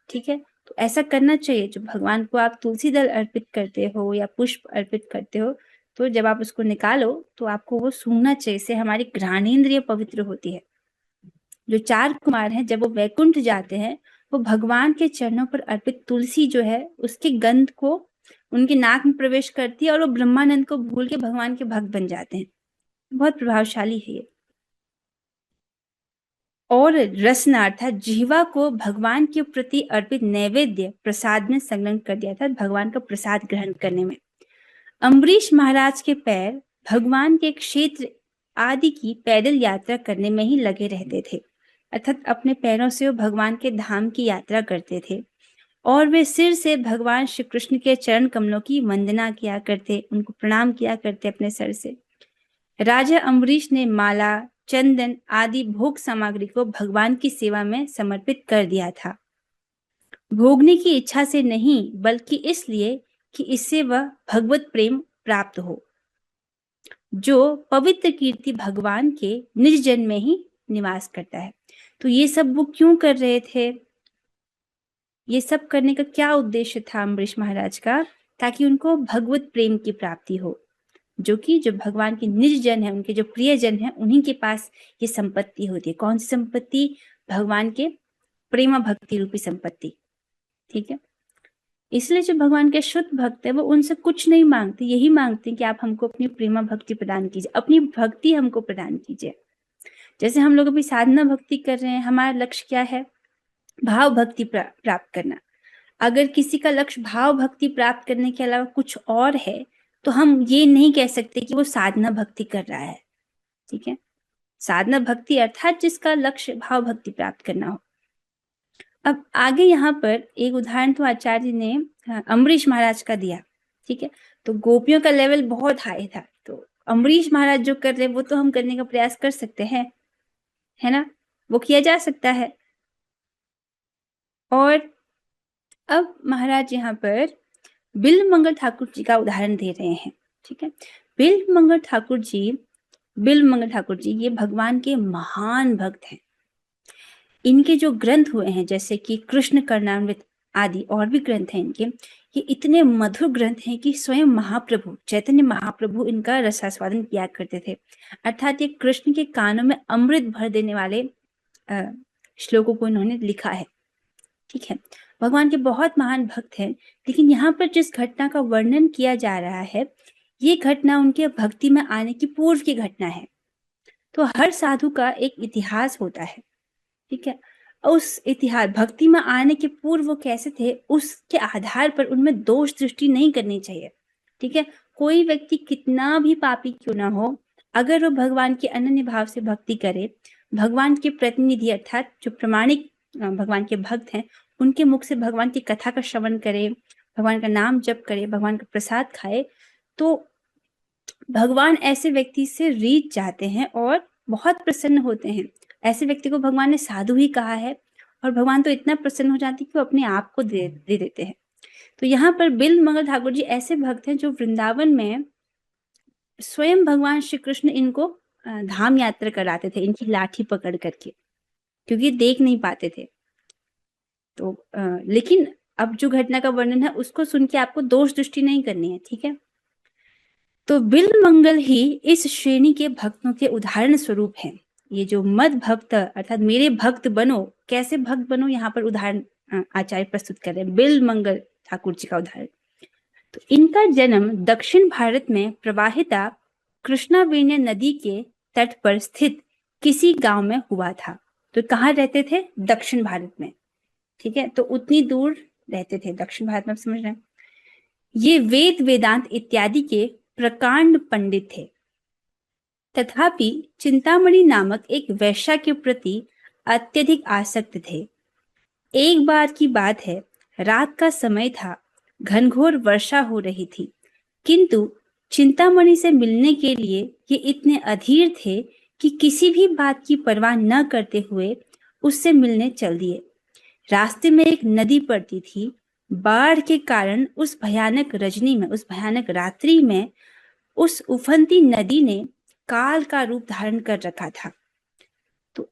ठीक है, तो ऐसा करना चाहिए। जो भगवान को आप तुलसी दल अर्पित करते हो या पुष्प अर्पित करते हो, तो जब आप उसको निकालो तो आपको वो सूंघना चाहिए। इससे हमारी घ्राणेंद्रिय पवित्र होती है। जो 4 कुमार हैं, जब वो वैकुंठ जाते हैं, वो भगवान के चरणों पर अर्पित तुलसी जो है उसके गंध को उनके नाक में प्रवेश करती है और वो ब्रह्मानंद को भूल के भगवान के भक्त बन जाते हैं। बहुत प्रभावशाली है ये। और रसना अर्थात जिह्वा को भगवान के प्रति अर्पित नैवेद्य प्रसाद में संलग्न कर दिया था, भगवान का प्रसाद ग्रहण करने में। अम्बरीश महाराज के पैर भगवान के क्षेत्र आदि की पैदल यात्रा करने में ही लगे रहते थे, अर्थात अपने पैरों से वो भगवान के धाम की यात्रा करते थे और वे सिर से भगवान श्री कृष्ण के चरण कमलों की वंदना किया करते, उनको प्रणाम किया करते अपने सर से। राजा अम्बरीश ने माला, चंदन आदि भोग सामग्री को भगवान की सेवा में समर्पित कर दिया था, भोगने की इच्छा से नहीं बल्कि इसलिए कि इससे वह भगवत प्रेम प्राप्त हो, जो पवित्र कीर्ति भगवान के निज जन में ही निवास करता है। तो ये सब वो क्यों कर रहे थे? ये सब करने का क्या उद्देश्य था अम्बरीश महाराज का? ताकि उनको भगवत प्रेम की प्राप्ति हो, जो कि जो भगवान के निज जन है, उनके जो प्रिय जन है, उन्हीं के पास ये संपत्ति होती है। कौन सी संपत्ति? भगवान के प्रेम भक्ति रूपी संपत्ति। ठीक है, इसलिए जो भगवान के शुद्ध भक्त है वो उनसे कुछ नहीं मांगते, यही मांगते हैं कि आप हमको अपनी प्रेमा भक्ति प्रदान कीजिए, अपनी भक्ति हमको प्रदान कीजिए। जैसे हम लोग अभी साधना भक्ति कर रहे हैं, हमारा लक्ष्य क्या है? भाव भक्ति प्राप्त करना। अगर किसी का लक्ष्य भाव भक्ति प्राप्त करने के अलावा कुछ और है तो हम ये नहीं कह सकते कि वो साधना भक्ति कर रहा है। ठीक है, साधना भक्ति अर्थात जिसका लक्ष्य भाव भक्ति प्राप्त करना हो। अब आगे यहाँ पर एक उदाहरण तो आचार्य जी ने अम्बरीश महाराज का दिया। ठीक है, तो गोपियों का लेवल बहुत हाई था, तो अम्बरीश महाराज जो कर रहे वो तो हम करने का प्रयास कर सकते हैं, है ना, वो किया जा सकता है। और अब महाराज यहाँ पर बिल्वमंगल ठाकुर जी का उदाहरण दे रहे हैं। ठीक है, बिल्वमंगल ठाकुर जी ये भगवान के महान भक्त हैं। इनके जो ग्रंथ हुए हैं जैसे कि कृष्ण कर्णामृत आदि और भी ग्रंथ हैं इनके, ये इतने मधुर ग्रंथ हैं कि स्वयं महाप्रभु चैतन्य महाप्रभु इनका रसास्वादन किया करते थे। अर्थात ये कृष्ण के कानों में अमृत भर देने वाले श्लोकों को इन्होंने लिखा है। ठीक है, भगवान के बहुत महान भक्त हैं, लेकिन यहाँ पर जिस घटना का वर्णन किया जा रहा है ये घटना उनके भक्ति में आने की पूर्व की घटना है। तो हर साधु का एक इतिहास होता है। ठीक है, उस इतिहास भक्ति में आने के पूर्व वो कैसे थे उसके आधार पर उनमें दोष दृष्टि नहीं करनी चाहिए। ठीक है, कोई व्यक्ति कितना भी पापी क्यों ना हो, अगर वो भगवान के अनन्य भाव से भक्ति करे, भगवान के प्रतिनिधि अर्थात जो प्रमाणिक भगवान के भक्त हैं उनके मुख से भगवान की कथा का श्रवण करे, भगवान का नाम जप करे, भगवान का प्रसाद खाए, तो भगवान ऐसे व्यक्ति से रीझ जाते हैं और बहुत प्रसन्न होते हैं। ऐसे व्यक्ति को भगवान ने साधु ही कहा है और भगवान तो इतना प्रसन्न हो जाते हैं कि वो अपने आप को दे देते हैं। तो यहाँ पर बिल्वमंगल ठाकुर जी ऐसे भक्त हैं जो वृंदावन में स्वयं भगवान श्री कृष्ण इनको धाम यात्रा कराते थे, इनकी लाठी पकड़ करके, क्योंकि देख नहीं पाते थे। तो लेकिन अब जो घटना का वर्णन है उसको सुन के आपको दोष दृष्टि नहीं करनी है। ठीक है, तो बिल्वमंगल ही इस श्रेणी के भक्तों के उदाहरण स्वरूप हैं। ये जो मद भक्त अर्थात मेरे भक्त बनो, कैसे भक्त बनो, यहाँ पर उदाहरण आचार्य प्रस्तुत कर रहे हैं बिल्वमंगल ठाकुर जी का उदाहरण। तो इनका जन्म दक्षिण भारत में प्रवाहिता कृष्णावेण्य नदी के तट पर स्थित किसी गांव में हुआ था। तो कहाँ रहते थे? दक्षिण भारत में। ठीक है, तो उतनी दूर रहते थे दक्षिण भारत में, समझ रहे हैं। ये वेद वेदांत इत्यादि के प्रकांड पंडित थे, तथापि चिंतामणि नामक एक वैश्या के प्रति अत्यधिक आसक्त थे। एक बार की बात है, रात का समय था, घनघोर वर्षा हो रही थी, किंतु चिंतामणि से मिलने के लिए ये इतने अधीर थे कि किसी भी बात की परवाह न करते हुए उससे मिलने चल दिए। रास्ते में एक नदी पड़ती थी। बाढ़ के कारण उस भयानक रजनी में, उस भयानक रात्रि में उस उफनती नदी ने काल का रूप धारण कर रखा था। तो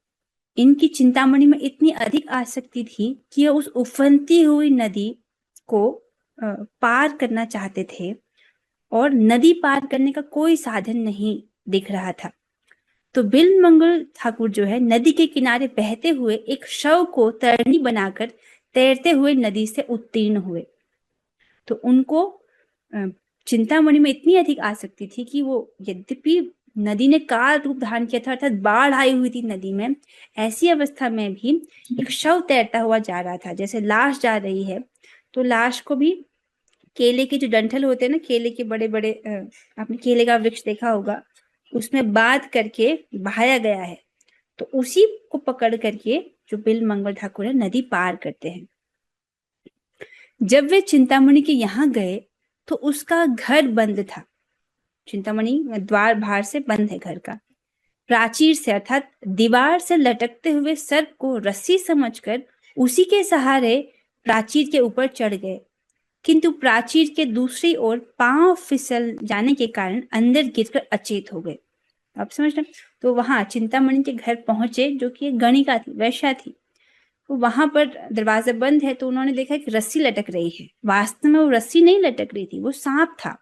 इनकी चिंतामणि में इतनी अधिक आसक्ति थी कि उस उफनती हुई नदी को पार करना चाहते थे और नदी पार करने का कोई साधन नहीं दिख रहा था। तो बिल्वमंगल ठाकुर जो है नदी के किनारे बहते हुए एक शव को तरनी बनाकर तैरते हुए नदी से उत्तीर्ण हुए। तो उनको चिंतामणि में इतनी अधिक आसक्ति थी कि वो, यद्यपि नदी ने काल रूप धारण किया था, अर्थात बाढ़ आई हुई थी नदी में, ऐसी अवस्था में भी एक शव तैरता हुआ जा रहा था। जैसे लाश जा रही है तो लाश को भी केले के जो डंठल होते हैं ना, केले के बड़े बड़े, आपने केले का वृक्ष देखा होगा, उसमें बांध करके बहाया गया है। तो उसी को पकड़ करके जो बिल्वमंगल ठाकुर है नदी पार करते हैं। जब वे चिंतामणि के यहाँ गए तो उसका घर बंद था। चिंतामणि द्वार बाहर से बंद है घर का। प्राचीर से अर्थात दीवार से लटकते हुए सर्प को रस्सी समझकर उसी के सहारे प्राचीर के ऊपर चढ़ गए, किंतु प्राचीर के दूसरी ओर पांव फिसल जाने के कारण अंदर गिरकर अचेत हो गए। आप समझ रहे? तो वहां चिंतामणि के घर पहुंचे, जो कि एक गणिका थी, वैश्या थी। तो वहां पर दरवाजा बंद है तो उन्होंने देखा कि रस्सी लटक रही है। वास्तव में वो रस्सी नहीं लटक रही थी, वो सांप था।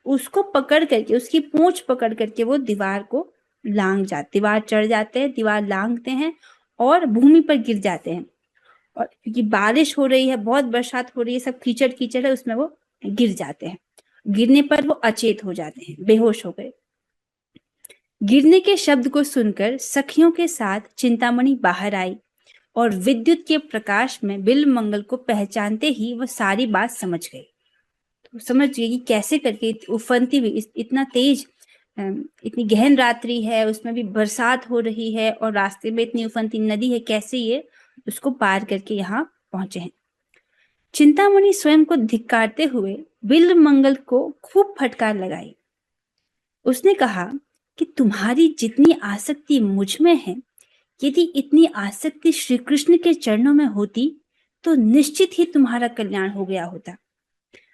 उसको पकड़ करके, उसकी पूंछ पकड़ करके वो दीवार को लांग जाते, दीवार चढ़ जाते हैं, दीवार लांगते हैं और भूमि पर गिर जाते हैं। और क्योंकि बारिश हो रही है, बहुत बरसात हो रही है, सब कीचड़ कीचड़ है, उसमें वो गिर जाते हैं। गिरने पर वो अचेत हो जाते हैं, बेहोश हो गए। गिरने के शब्द को सुनकर सखियों के साथ चिंतामणि बाहर आई और विद्युत के प्रकाश में बिल्वमंगल को पहचानते ही वह सारी बात समझ गई। तो समझ गई कि कैसे करके उफनती हुई, इतना तेज, इतनी गहन रात्रि है, उसमें भी बरसात हो रही है और रास्ते में इतनी उफनती नदी है, कैसे ये उसको पार करके यहाँ पहुंचे हैं। चिंतामणि स्वयं को धिक्कारते हुए बिल्वमंगल को खूब फटकार लगाई। उसने कहा कि तुम्हारी जितनी आसक्ति मुझ में है, यदि इतनी आसक्ति श्री कृष्ण के चरणों में होती तो निश्चित ही तुम्हारा कल्याण हो गया होता।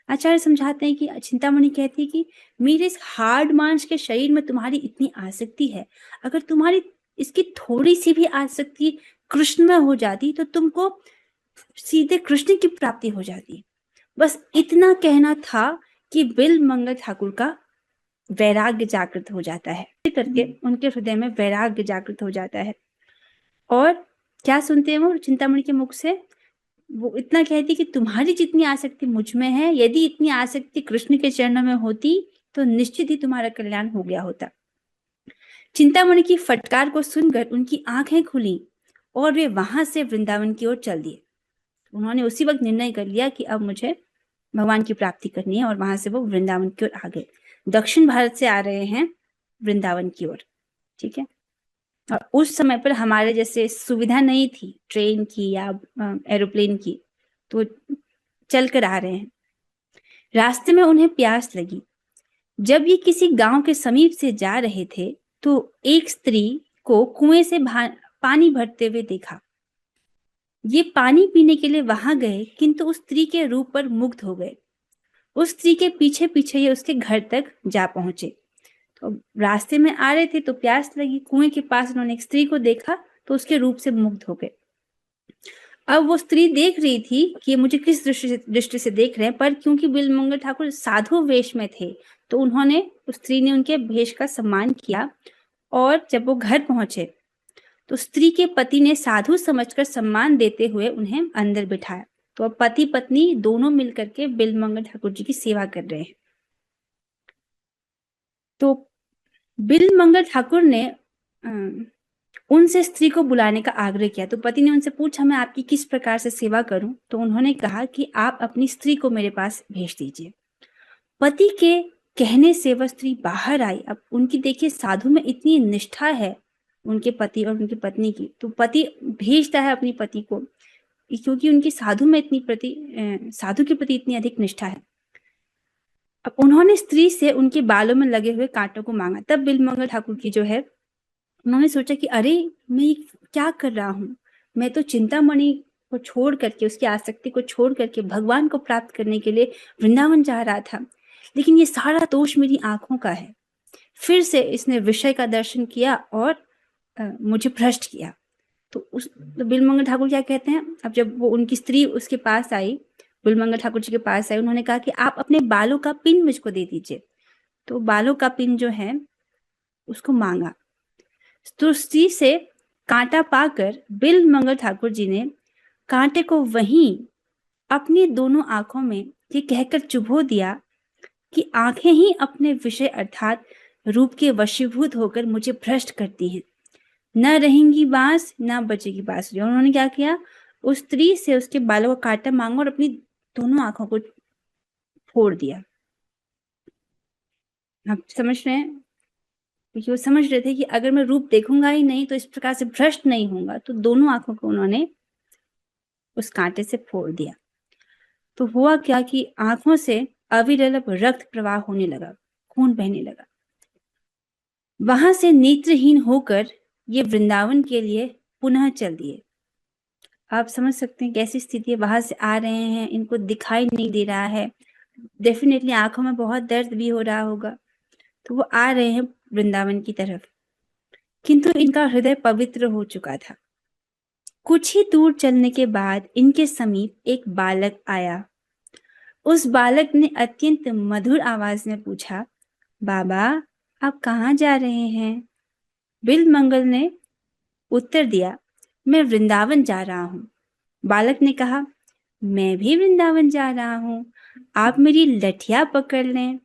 आचार्य समझाते हैं कि चिंतामणि कहती है कि मेरे इस हार्ड मांस के शरीर में तुम्हारी इतनी आसक्ति है, अगर तुम्हारी इसकी थोड़ी सी भी आसक्ति कृष्ण में हो जाती तो तुमको सीधे कृष्ण की प्राप्ति हो जाती। बस इतना कहना था कि बिल्वमंगल ठाकुर का वैराग्य जागृत हो जाता है, करके उनके हृदय में वैराग्य जागृत हो जाता है। और क्या सुनते हैं वो चिंतामणि के मुख से? वो इतना कहती कि तुम्हारी जितनी आसक्ति मुझ में है, यदि इतनी आसक्ति कृष्ण के चरणों में होती तो निश्चित ही तुम्हारा कल्याण हो गया होता। चिंतामणि की फटकार को सुनकर उनकी आंखें खुली और वे वहां से वृंदावन की ओर चल दिए। उन्होंने उसी वक्त निर्णय कर लिया कि अब मुझे भगवान की प्राप्ति करनी है, और वहां से वो वृंदावन की ओर आ गए। दक्षिण भारत से आ रहे हैं वृंदावन की ओर, ठीक है। और उस समय पर हमारे जैसे सुविधा नहीं थी ट्रेन की या एरोप्लेन की, तो चलकर आ रहे हैं। रास्ते में उन्हें प्यास लगी। जब ये किसी गांव के समीप से जा रहे थे तो एक स्त्री को कुएं से पानी भरते हुए देखा। ये पानी पीने के लिए वहां गए, किंतु उस स्त्री के रूप पर मुग्ध हो गए। उस स्त्री के पीछे पीछे ये उसके घर तक जा पहुंचे। तो रास्ते में आ रहे थे तो प्यास लगी, कुएं के पास उन्होंने एक स्त्री को देखा तो उसके रूप से मुग्ध हो गए। अब वो स्त्री देख रही थी कि मुझे किस दृष्टि से देख रहे हैं, पर क्योंकि बिल्वमंगल ठाकुर साधु वेश में थे तो उन्होंने, उस स्त्री ने उनके वेश का सम्मान किया। और जब वो घर पहुंचे तो स्त्री के पति ने साधु समझकर सम्मान देते हुए उन्हें अंदर बिठाया। तो अब पति पत्नी दोनों मिलकर के बिल्वमंगल ठाकुर जी की सेवा कर रहे हैं। तो बिल्वमंगल ठाकुर ने उनसे स्त्री को बुलाने का आग्रह किया। तो पति ने उनसे पूछा, मैं आपकी किस प्रकार से सेवा करूं? तो उन्होंने कहा कि आप अपनी स्त्री को मेरे पास भेज दीजिए। पति के कहने से वह स्त्री बाहर आई। अब उनकी देखिए साधु में इतनी निष्ठा है उनके पति और उनकी पत्नी की, तो पति भेजता है अपनी पति को, क्योंकि उनकी साधु में इतनी साधु के प्रति इतनी अधिक निष्ठा है। अब उन्होंने स्त्री से उनके बालों में लगे हुए कांटों को मांगा। तब बिल्वमंगल ठाकुर की जो है, उन्होंने सोचा कि अरे मैं क्या कर रहा हूँ, मैं तो चिंतामणि को छोड़ करके, उसकी आसक्ति को छोड़ करके भगवान को प्राप्त करने के लिए वृंदावन जा रहा था, लेकिन ये सारा दोष मेरी आंखों का है। फिर से इसने विषय का दर्शन किया और मुझे भ्रष्ट किया। तो बिलमंगल ठाकुर क्या कहते हैं, अब जब वो उनकी स्त्री उसके पास आई, बिलमंगल ठाकुर जी के पास आई, उन्होंने कहा कि आप अपने बालों का पिन मुझको दे दीजिए। तो बालों का पिन जो है उसको मांगा। तो स्त्री से कांटा पाकर बिलमंगल ठाकुर जी ने कांटे को वहीं अपनी दोनों आंखों में ये कहकर चुभो दिया कि आंखें ही अपने विषय अर्थात रूप के वशीभूत होकर मुझे भ्रष्ट करती हैं, न रहेंगी बांस न बचेगी बांसुरी। और उन्होंने क्या किया, उस स्त्री से उसके बालों का कांटा मांगा और अपनी दोनों आंखों को फोड़ दिया। आप समझ रहे हैं, क्योंकि वो समझ रहे थे कि अगर मैं रूप देखूंगा ही नहीं तो इस प्रकार से भ्रष्ट नहीं होऊंगा, तो दोनों आंखों को उन्होंने उस कांटे से फोड़ दिया। तो हुआ क्या कि आंखों से अविरल रक्त प्रवाह होने लगा, खून बहने लगा। वहां से नेत्रहीन होकर ये वृंदावन के लिए पुनः चल दिए। आप समझ सकते हैं कैसी स्थिति है, वहां से आ रहे हैं, इनको दिखाई नहीं दे रहा है, डेफिनेटली आंखों में बहुत दर्द भी हो रहा होगा, तो वो आ रहे हैं वृंदावन की तरफ, किंतु इनका हृदय पवित्र हो चुका था। कुछ ही दूर चलने के बाद इनके समीप एक बालक आया। उस बालक ने अत्यंत मधुर आवाज में पूछा, बाबा आप कहाँ जा रहे हैं? बिलमंगल ने उत्तर दिया, मैं वृंदावन जा रहा हूँ। बालक ने कहा, मैं भी वृंदावन जा रहा हूँ, आप मेरी लठिया पकड़ लें।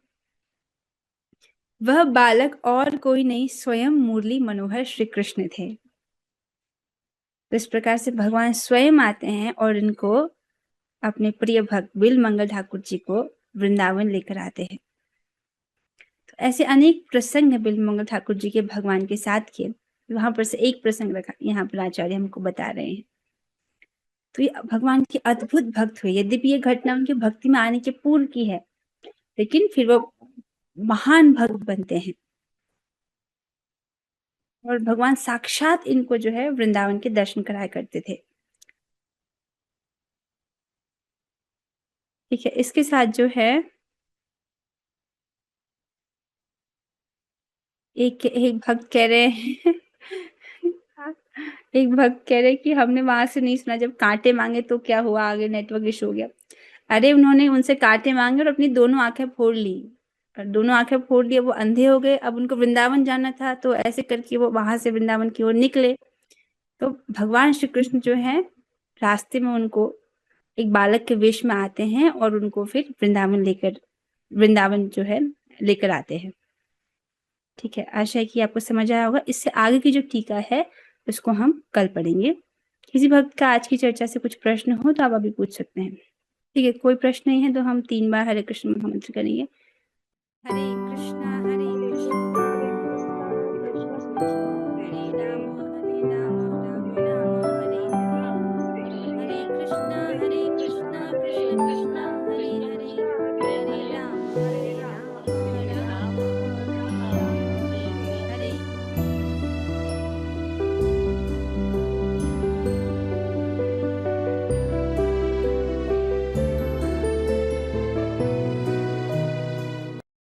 वह बालक और कोई नहीं, स्वयं मुरली मनोहर श्री कृष्ण थे। तो इस प्रकार से भगवान स्वयं आते हैं और इनको, अपने प्रिय भक्त बिलमंगल ठाकुर जी को वृंदावन लेकर आते हैं। तो ऐसे अनेक प्रसंग बिलमंगल ठाकुर जी के भगवान के साथ किए। वहां पर से एक प्रसंग रखा, यहाँ पर आचार्य हमको बता रहे हैं। तो ये भगवान के अद्भुत भक्त हुए। यद्यपि ये घटना उनके भक्ति में आने के पूर्व की है, लेकिन फिर वो महान भक्त बनते हैं और भगवान साक्षात इनको जो है वृंदावन के दर्शन कराया करते थे। ठीक है, इसके साथ जो है एक भक्त कह रहे हैं एक भक्त कह रहे कि हमने वहां से नहीं सुना, जब कांटे मांगे तो क्या हुआ, आगे नेटवर्क इशू हो गया। अरे उन्होंने उनसे कांटे मांगे और अपनी दोनों आंखें फोड़ ली, और दोनों आंखें फोड़ लिए, वो अंधे हो गए। अब उनको वृंदावन जाना था, तो ऐसे करके वो वहां से वृंदावन की ओर निकले। तो भगवान श्री कृष्ण जो है रास्ते में उनको एक बालक के वेश में आते हैं और उनको फिर वृंदावन जो है लेकर आते हैं। ठीक है, आशा है कि आपको समझ आया होगा। इससे आगे की जो टीका है उसको हम कल पढ़ेंगे। किसी भक्त का आज की चर्चा से कुछ प्रश्न हो तो आप अभी पूछ सकते हैं। ठीक है, कोई प्रश्न नहीं है तो हम 3 बार हरे कृष्ण महामंत्र करेंगे।